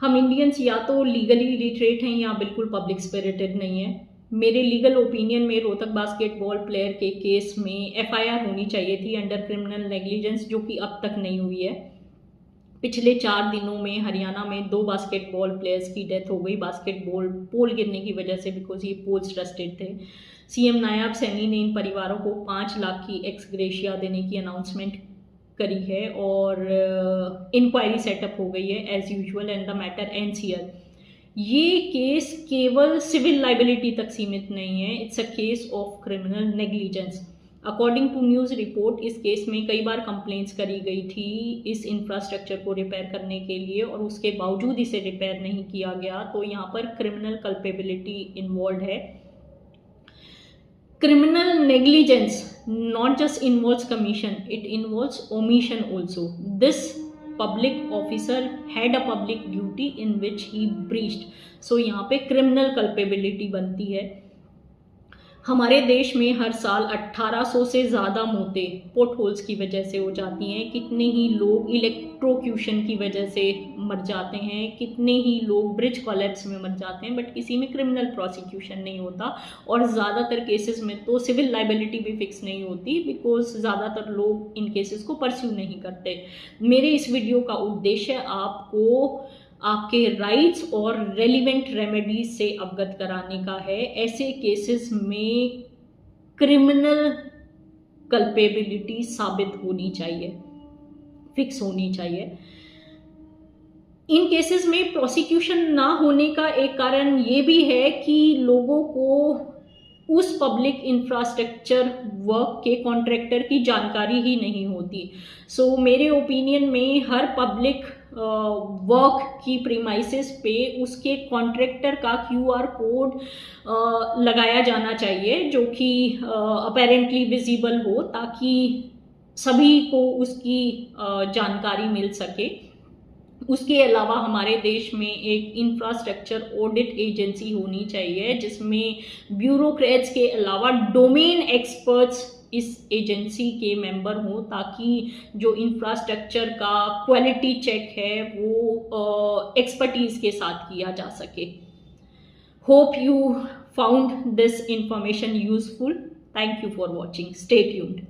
हम इंडियंस या तो लीगली इलिटरेट हैं या बिल्कुल पब्लिक स्पिरिटेड नहीं है। मेरे लीगल ओपिनियन में रोहतक बास्केटबॉल प्लेयर के केस में एफआईआर होनी चाहिए थी अंडर क्रिमिनल नेग्लिजेंस, जो कि अब तक नहीं हुई है। पिछले 4 दिनों में हरियाणा में 2 बास्केटबॉल प्लेयर्स की डेथ हो गई बास्केटबॉल पोल गिरने की वजह से, बिकॉज ये पोल्स ट्रस्टेड थे। सीएम नायाब सैनी ने इन परिवारों को 5 लाख की एक्स ग्रेशिया देने की अनाउंसमेंट करी है और इंक्वायरी सेटअप हो गई है as usual and the matter ends here. ये केस केवल सिविल लाइबिलिटी तक सीमित नहीं है, it's a case of criminal negligence. According to news report इस केस में कई बार कंप्लेंट्स करी गई थी इस इंफ्रास्ट्रक्चर को रिपेयर करने के लिए और उसके बावजूद इसे रिपेयर नहीं किया गया, तो यहाँ पर क्रिमिनल कल्पेबिलिटी इन्वॉल्व है। Criminal negligence not just involves commission, it involves omission also. This public officer had a public duty in which he breached. So यहाँ पे criminal culpability बनती है। हमारे देश में हर साल 1800 से ज़्यादा मौतें पोर्ट होल्स की वजह से हो जाती हैं। कितने ही लोग इलेक्ट्रोक्यूशन की वजह से मर जाते हैं, कितने ही लोग ब्रिज कोलैप्स में मर जाते हैं, बट किसी में क्रिमिनल प्रोसिक्यूशन नहीं होता। और ज़्यादातर केसेस में तो सिविल लाइबिलिटी भी फिक्स नहीं होती, बिकॉज ज़्यादातर लोग इन केसेस को परस्यू नहीं करते। मेरे इस वीडियो का उद्देश्य आपको आपके राइट्स और रेलिवेंट रेमेडीज से अवगत कराने का है। ऐसे केसेस में क्रिमिनल कल्पेबिलिटी साबित होनी चाहिए, फिक्स होनी चाहिए। इन केसेस में प्रोसिक्यूशन ना होने का एक कारण ये भी है कि लोगों को उस पब्लिक इंफ्रास्ट्रक्चर वर्क के कॉन्ट्रैक्टर की जानकारी ही नहीं होती। सो मेरे ओपिनियन में हर पब्लिक वर्क की प्रीमाइसेस पे उसके कॉन्ट्रैक्टर का QR कोड लगाया जाना चाहिए, जो कि अपेरेंटली विजिबल हो, ताकि सभी को उसकी जानकारी मिल सके। उसके अलावा हमारे देश में एक इंफ्रास्ट्रक्चर ऑडिट एजेंसी होनी चाहिए, जिसमें ब्यूरोक्रेट्स के अलावा डोमेन एक्सपर्ट्स इस एजेंसी के मेंबर हों, ताकि जो इंफ्रास्ट्रक्चर का क्वालिटी चेक है वो एक्सपर्टीज के साथ किया जा सके। Hope you found this information useful. Thank you for watching. Stay tuned.